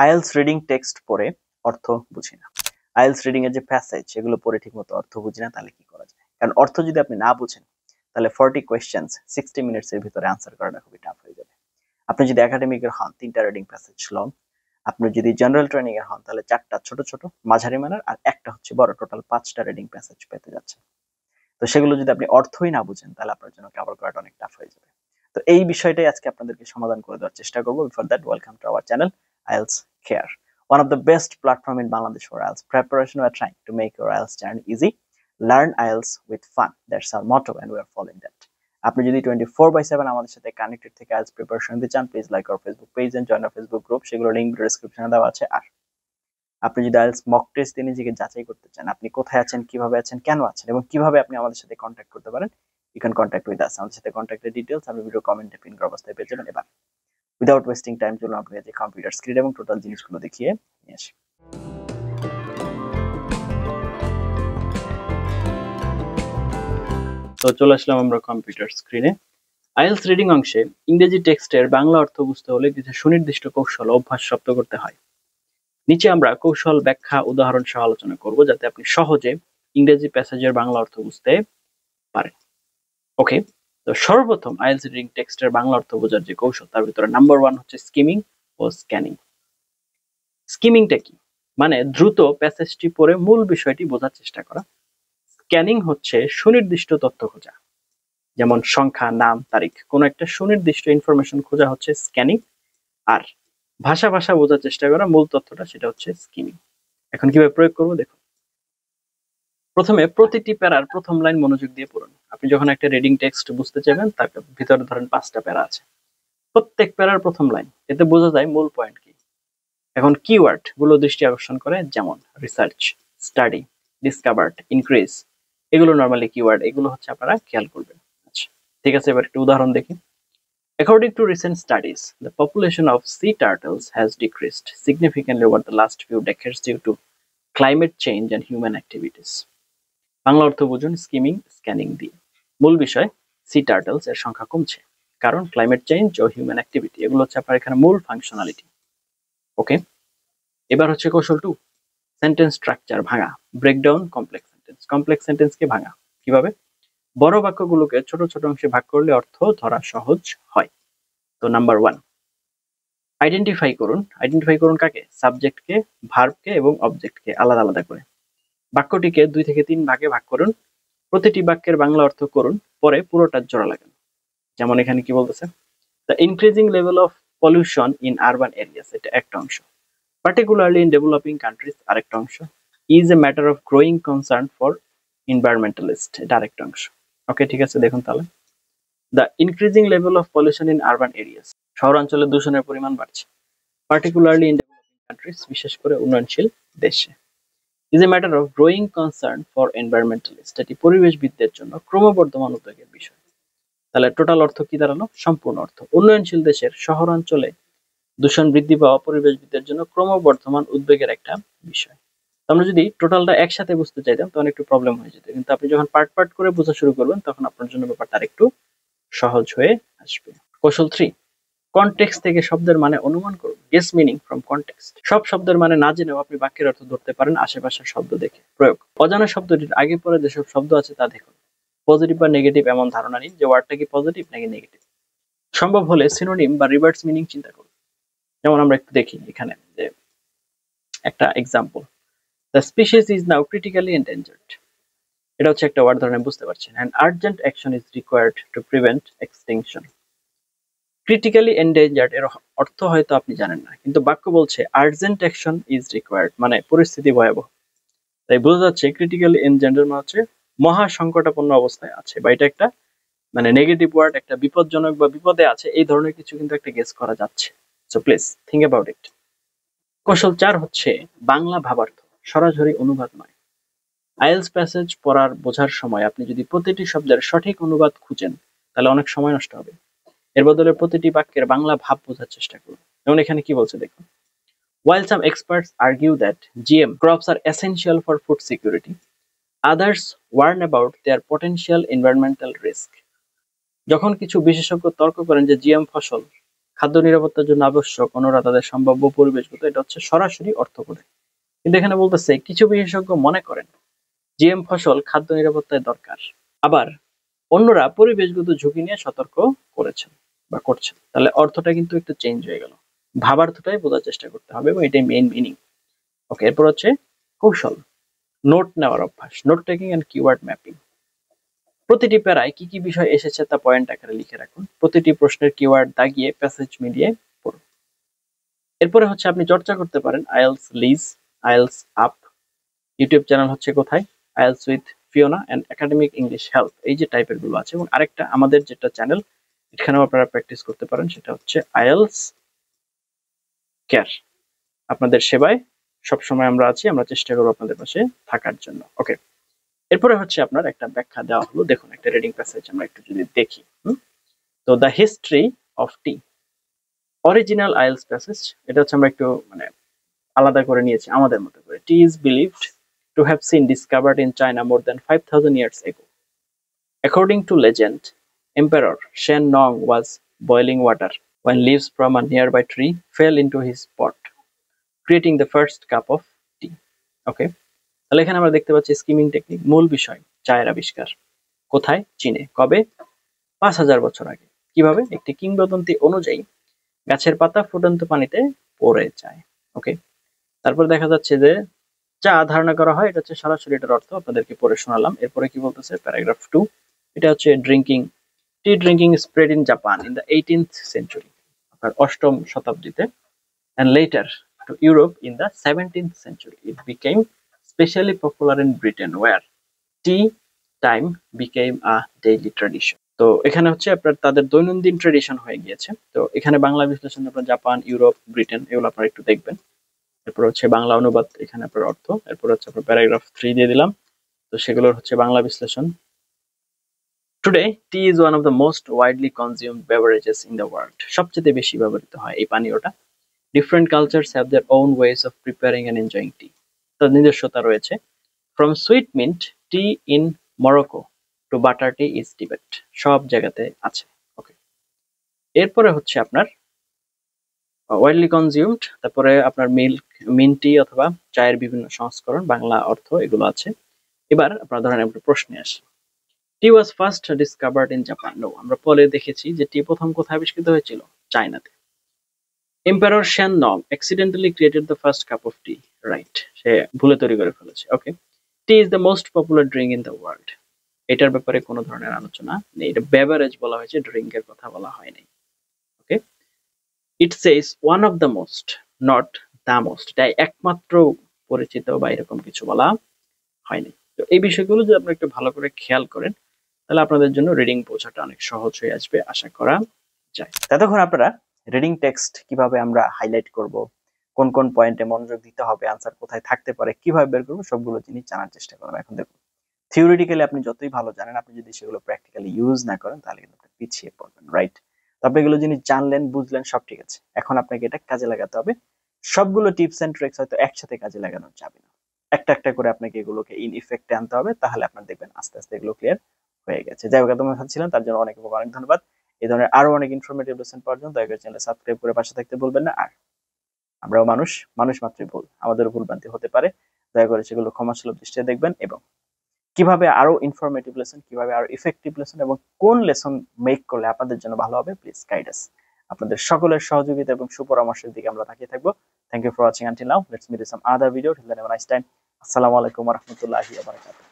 IELTS reading text পড়ে অর্থ বুঝি না। আইএলটিএস রিডিং এর যে প্যাসেজ সেগুলো পড়ে ঠিকমতো অর্থ বুঝি না, তাহলে কি করা যায়? কারণ অর্থ যদি আপনি না বুঝেন তাহলে 40 কোয়েশ্চেন্স 60 মিনিটস এর ভিতরে আনসার করাটা খুবই টাফ হয়ে যাবে। আপনি যদি একাডেমিকের হন 3টা রিডিং প্যাসেজ লং, আপনি যদি জেনারেল ট্রেনিং এর হন তাহলে 4টা ছোট ছোট মাঝারি মানের আর একটা হচ্ছে বড়, টোটাল 5টা রিডিং প্যাসেজ পেতে যাচ্ছেন। তো সেগুলো যদি আপনি অর্থই না বুঝেন তাহলে আপনার জন্য কভার করাটা অনেক টাফ হয়ে যাবে। তো এই বিষয়টাই আজকে আপনাদেরকে সমাধান করে দেওয়ার চেষ্টা করব। Before that, welcome to our channel IELTS Care, one of the best platform in Bangladesh for IELTS preparation. We are trying to make your IELTS journey easy. Learn IELTS with fun. That's our motto and we are following that. আপনি যদি 24/7 আমাদের সাথে connected থেকে IELTS preparation নিতে চান, please like our Facebook page and join our Facebook group. সেগুলো link ডেসক্রিপশনে দেওয়া আছে। আর আপনি যদি IELTS মক টেস্ট দিয়ে নিজেকে যাচাই করতে চান, আপনি কোথায় আছেন, কিভাবে আছেন, কেন আছেন এবং কিভাবে আপনি আমাদের সাথে কন্ট্যাক্ট করতে পারেন, you can contact with us. আমাদের সাথে কন্ট্যাক্টের ডিটেইলস আপনি ভিডিও কমেন্টে পিন করা অবস্থায় পেয়ে যাবেন। এবার উইদাউট ওয়েস্টিং টাইম চলুন আপনাকে যে কম্পিউটার স্ক্রিন এবং টোটাল জিনিসগুলো দেখিয়ে নিয়ে আসি। তো চলে আসলাম আমরা কম্পিউটার স্ক্রিনে। আইএলটিএস রিডিং অংশে ইংরেজি টেক্সটের বাংলা অর্থ বুঝতে হলে কিছু সুনির্দিষ্ট কৌশল অভ্যাস শব্দ করতে হয়। নিচে আমরা কৌশল, ব্যাখ্যা, উদাহরণ সহ আলোচনা করব যাতে আপনি সহজে ইংরেজি প্যাসেজের বাংলা অর্থ বুঝতে পারেন। ওকে, তো সর্বপ্রথম আইএলটিএস রিডিং টেক্সটের বাংলা অর্থ বোঝার যে কৌশল তার ভিতরে নাম্বার 1 হচ্ছে স্কিমিং ও স্ক্যানিং। স্কিমিংটা কি? মানে দ্রুত প্যাসেজটি পড়ে মূল বিষয়টি বোঝার চেষ্টা করা। স্ক্যানিং হচ্ছে সুনির্দিষ্ট তথ্য খোঁজা, যেমন সংখ্যা, নাম, তারিখ, কোনো একটা সুনির্দিষ্ট ইনফরমেশন খোঁজা হচ্ছে স্ক্যানিং। আর ভাষা বোঝার চেষ্টা করা, মূল তথ্যটা, সেটা হচ্ছে স্কিমিং। এখন কিভাবে প্রয়োগ করবো দেখুন। প্রথমে প্রতিটি প্যারার প্রথম লাইন মনোযোগ দিয়ে পড়ুন। আপনি যখন একটা রিডিং টেক্সট বুঝতে চাইবেন তার ভিতরে ধরেন 5টা প্যারা আছে, প্রত্যেক প্যারার প্রথম লাইন, এতে বোঝা যায় মূল পয়েন্ট কি। এখন কিওয়ার্ড গুলো দৃষ্টি আকর্ষণ করে, যেমন রিসার্চ, স্টাডি, ডিসকভার্ড, ইনক্রিজ, এগুলো নরমালি কিওয়ার্ড, এগুলো হচ্ছে আপনারা খেয়াল করবেন। আচ্ছা ঠিক আছে, এবার একটা উদাহরণ দেখি। According to recent studies, the population of sea turtles has decreased significantly over the last few decades due to climate change and human activities. Bangla অর্থ বুঝুন স্কিমিং স্ক্যানিং দিয়ে। মূল বিষয়, সি টার্টলস এর সংখ্যা কমছে কারণ ক্লাইমেট চেঞ্জ ও হিউম্যান অ্যাক্টিভিটি, এগুলো হচ্ছে আপনার এখানে মূল ফাংশনালিটি। ওকে, এবার হচ্ছে কৌশল 2, সেন্টেন্স স্ট্রাকচার ভাঙা, ব্রেকডাউন কমপ্লেক্স সেন্টেন্স। কমপ্লেক্স সেন্টেন্সকে ভাঙা কিভাবে? বড় বাক্যগুলোকে ছোট ছোট অংশে ভাগ করলে অর্থ ধরা সহজ হয়। তো নাম্বার 1, আইডেন্টিফাই করুন। আইডেন্টিফাই করুন কাকে? সাবজেক্টকে, ভার্বকে এবং অবজেক্টকে আলাদা আলাদা করে। বাক্যটিকে 2 থেকে 3 ভাগে ভাগ করুন, প্রতিটি বাক্যের বাংলা অর্থ করুন, পরে পুরোটার জোড়া লাগান। যেমন এখানে কি বলতেছে, the increasing level of pollution in urban areas, এটা একটা অংশ, পার্টিকুলারলি ইন ডেভেলপিং কান্ট্রিজ আরেকটা অংশ, is a matter of growing concern for environmentalist, এটা আরেকটা অংশ। ওকে ঠিক আছে, দেখুন তাহলে the increasing level of pollution in urban areas, শহরাঞ্চলে দূষণের পরিমাণ বাড়ছে, পার্টিকুলারলি ইন ডেভেলপিং কান্ট্রিজ, বিশেষ করে উন্নয়নশীল দেশে, is a matter of growing concern for environmentalists, এটি পরিবেশবিদদের জন্য ক্রমবর্ধমান উদ্বেগের বিষয়। তাহলে টোটাল অর্থ কি দাঁড়ালো? সম্পূর্ণ অর্থ, উন্নয়নশীল দেশের শহরাঞ্চলে দূষণ বৃদ্ধি পাওয়া পরিবেশবিদদের জন্য ক্রমবর্ধমান উদ্বেগের একটা বিষয়। আমরা যদি টোটালটা একসাথে বুঝতে চাইতাম তখন একটু প্রবলেম হয়ে যেত, কিন্তু আপনি যখন পার্ট পার্ট করে বোঝা শুরু করবেন তখন আপনার জন্য ব্যাপারটা আরেকটু সহজ হয়ে আসবে। কৌশল 3, কনটেক্সট থেকে শব্দের মানে অনুমান করুন। Guess meaning from context. সব শব্দের মানে না জেনেও আপনি বাক্যের অর্থ ধরতে পারেন আশেপাশের শব্দ দেখে। প্রয়োগ, অজানা শব্দটির আগে পরে যেসব শব্দ আছে তা দেখুন। পজিটিভ বা নেগেটিভ এমন ধারণা নিন যে ওয়ার্ডটা কি পজিটিভ নাকি নেগেটিভ। সম্ভব হলে সিনোনিম বা রিভার্স মিনিং চিন্তা করুন। যেমন আমরা একটু দেখি এখানে যে একটা example, the species is now critically endangered, এটা হচ্ছে একটা ওয়ার্ড ধরনের, বুঝতে পারছেন। And urgent action is required to prevent extinction. Critically endangered এর অর্থ হয়তো আপনি জানেন না, কিন্তু বাক্য বলছে আর্জেন্ট অ্যাকশন ইজ রিকোয়ার্ড, মানে পরিস্থিতি ভয়াবহ। তাই বোঝা যাচ্ছে ক্রিটিক্যালি এন্ডেঞ্জার্ড মানে হচ্ছে মহা সংকটাপন্ন অবস্থায় আছে, বা এটা একটা মানে নেগেটিভ ওয়ার্ড, একটা বিপজ্জনক বা বিপদে আছে, এই ধরনের কিছু কিন্তু একটা গেস করা যাচ্ছে। So please think about it. কৌশল 4 হচ্ছে বাংলা ভাবার্থ, সরাসরি অনুবাদ নয়। আইএলটিএস প্যাসেজ পড়ার বোঝার সময় আপনি যদি প্রতিটি শব্দের সঠিক অনুবাদ খুঁজেন তাহলে অনেক সময় নষ্ট হবে। এর বদলে প্রতিটি বাক্যের বাংলা ভাব বোঝার চেষ্টা করুন। যেমন এখানে কি বলছে দেখুন, while some experts argue that GM crops are essential for food security, others warn about their potential environmental risk. যখন কিছু বিশেষজ্ঞ তর্ক করেন যে জিএম ফসল খাদ্য নিরাপত্তার জন্য আবশ্যক অন্যরা তাদের সম্ভাব্য পরিবেশগত, এটা হচ্ছে সরাসরি অর্থ করে। কিন্তু এখানে বলতেছে কিছু বিশেষজ্ঞ মনে করেন জিএম ফসল খাদ্য নিরাপত্তায় দরকার, আবার অন্যরা পরিবেশগত ঝুঁকি নিয়ে সতর্ক করেছেন বা করছেন। তাহলে অর্থটা কিন্তু একটু চেঞ্জ হয়ে গেল, ভাবার্থটাই বোঝার চেষ্টা করতে হবে এবং এটাই মেইন মিনিং। ওকে, এরপর হচ্ছে কৌশল, নোট নেওয়ার অভ্যাস, note taking and keyword mapping. প্রতিটি প্যারায় কি কি বিষয় এসেছে তা পয়েন্ট আকারে লিখে রাখুন, প্রতিটি প্রশ্নের কিওয়ার্ড দাগিয়ে প্যাসেজ মিলিয়ে পড়ুন। এরপরে হচ্ছে আপনি চর্চা করতে পারেন IELTS Liz, IELTS up, YouTube channel হচ্ছে কোথায়, IELTS with Fiona and academic English help, এই যে টাইপের গুলো আছে। এবং আরেকটা আমাদের যেটা চ্যানেল, এখানেও আপনারা প্র্যাকটিস করতে পারেন, সেটা হচ্ছে আইএলস কেয়ার। আপনাদের সেবায় সবসময় আমরা আছি, আমরা চেষ্টা করবো আপনাদের পাশে থাকার জন্য। ওকে, এরপরে হচ্ছে আপনার একটা ব্যাখ্যা দেওয়া হলো, দেখুন একটা রিডিং প্যাসেজ আমরা একটু যদি দেখি। তো the history of T, original IELTS passage, এটা হচ্ছে আমরা একটু মানে আলাদা করে নিয়েছি আমাদের মতো করে। Tea is believed to have been discovered in China more than 5,000 years ago. According to legend, Emperor Shen Nong was boiling water when leaves from a nearby tree fell into his pot, creating the first cup of tea. Okay, তাহলে এখানে আমরা দেখতে পাচ্ছি skimming technique. মূল বিষয় চায়ের আবিষ্কার কোথায়, চীনে। কবে, 5,000 বছর আগে। কিভাবে, একটি কিংবদন্তি অনুযায়ী গাছের পাতা ফুটন্ত পানিতে পড়ে যায়। ওকে, তারপর দেখা যাচ্ছে যে যা ধারণা করা হয়, এটা হচ্ছে সরাসরি এটার অর্থ আপনাদেরকে পড়ে শোনালাম। এরপরে কি বলতেছে, প্যারাগ্রাফ 2, এটা হচ্ছে drinking, T drinking spread in Japan in the 18th century, আপনার 8ম শতাব্দীতে, and later to Europe in the 17th century. It became especially popular in Britain where tea time became a daily tradition. তো এখানে হচ্ছে আপনার তাদের দৈনন্দিন tradition হয়ে গিয়েছে। তো এখানে বাংলা বিশ্লেষণ আপনার জাপান, ইউরোপ, ব্রিটেন এগুলো আপনারা একটু দেখবেন। এরপর হচ্ছে বাংলা অনুবাদ, এখানে আপনার অর্থ। এরপর হচ্ছে আপনার প্যারাগ্রাফ 3 দিয়ে দিলাম, তো সেগুলোর হচ্ছে বাংলা বিশ্লেষণ। Today tea is one of the most widely consumed beverages in the world, সবচেয়ে বেশি ব্যবহৃত হয় এই পানীয়টা। Different cultures have their own ways of preparing and enjoying tea, তার নিজস্বতা রয়েছে। From sweet mint tea in Morocco to butter tea is Tibet, সব জায়গাতে আছে। ওকে, এরপরে হচ্ছে আপনার ওয়াইডলি কনজিউমড, তারপরে আপনার মিল্ক, মিন্টি অথবা চায়ের বিভিন্ন সংস্করণ, বাংলা অর্থ এগুলো আছে। এবার আপনারা ধরেন একটা প্রশ্নে আসি, tea was first discovered in Japan. নো, আমরা পরে দেখেছি যে টি প্রথম কোথায় আবিষ্কৃত হয়েছিল, চায়নাতে। Emperor Shen Nong accidentally created the first cup of tea, right, সে ভুলে তৈরি করে ফেলেছে। Okay, tea is the most popular drink in the world, এটার ব্যাপারে কোনো ধরনের আলোচনা নেই, এটা বেভারেজ বলা হয়েছে, ড্রিঙ্কের কথা বলা হয়নি। Okay, it says one of the most, not the most, তাই একমাত্র পরিচিত বা এরকম কিছু বলা হয়নি। তো এই বিষয়গুলো যদি আপনি একটু ভালো করে খেয়াল করেন, তাহলে আপনাদের জন্য রিডিং বোঝাটা অনেক সহজ হয়ে আসবে, আশা করা যায়। ততক্ষণ আপনারা রিডিং টেক্সট কিভাবে আমরা হাইলাইট করব, কোন কোন পয়েন্টে মনোযোগ দিতে হবে, আনসার কোথায় থাকতে পারে, কিভাবে বের করবো, সবগুলো জিনিস জানার চেষ্টা করবো। এখন দেখুন, থিওরিটিক্যালি আপনি যতই ভালো জানেন, আপনি যদি সেগুলো প্র্যাকটিক্যালি ইউজ না করেন, তাহলে কিন্তু আপনি পিছিয়ে পড়বেন, রাইট? তো আপনি এগুলো জিনিস জানলেন, বুঝলেন, সব ঠিক আছে। এখন আপনাকে এটা কাজে লাগাতে হবে। সবগুলো টিপস এন্ড ট্রিক্স হয়তো একসাথে কাজে লাগানো যাবে না, একটা একটা করে আপনাকে এগুলোকে ইন ইফেক্টে আনতে হবে, তাহলে আপনার দেখবেন আস্তে আস্তে এগুলো ক্লিয়ার হয়ে গেছে। যাই হোক, তোমার সাথে ছিলাম, তার জন্য অনেক অনেক ধন্যবাদ। এই ধরনের আরো অনেক ইনফরমেটিভ লেসন পাওয়ার জন্য দয়া করে চ্যানেল সাবস্ক্রাইব করে পাশে থাকতে ভুলবেন না। আর আমরাও মানুষ, মানুষ মাত্রই ভুল, আমাদেরও ভুল ভ্রান্তি হতে পারে, দয়া করে সেগুলো ক্ষমাসুলভ দৃষ্টিতে দেখবেন। এবং কিভাবে আরো ইনফরমেটিভ লেসন, কিভাবে আরো ইফেক্টিভ লেসন এবং কোন লেসন মেক করলে আপনাদের জন্য ভালো হবে, প্লিজ গাইড আস। আপনাদের সকলের সহযোগিতা এবং সুপরামর্শের দিকে আমরা তাকিয়ে থাকবো। Thank you for watching until now, let's meet in some other video. Till then have a nice time. আসসালামু আলাইকুম ওয়া রাহমাতুল্লাহি ওয়া বারাকাতুহু।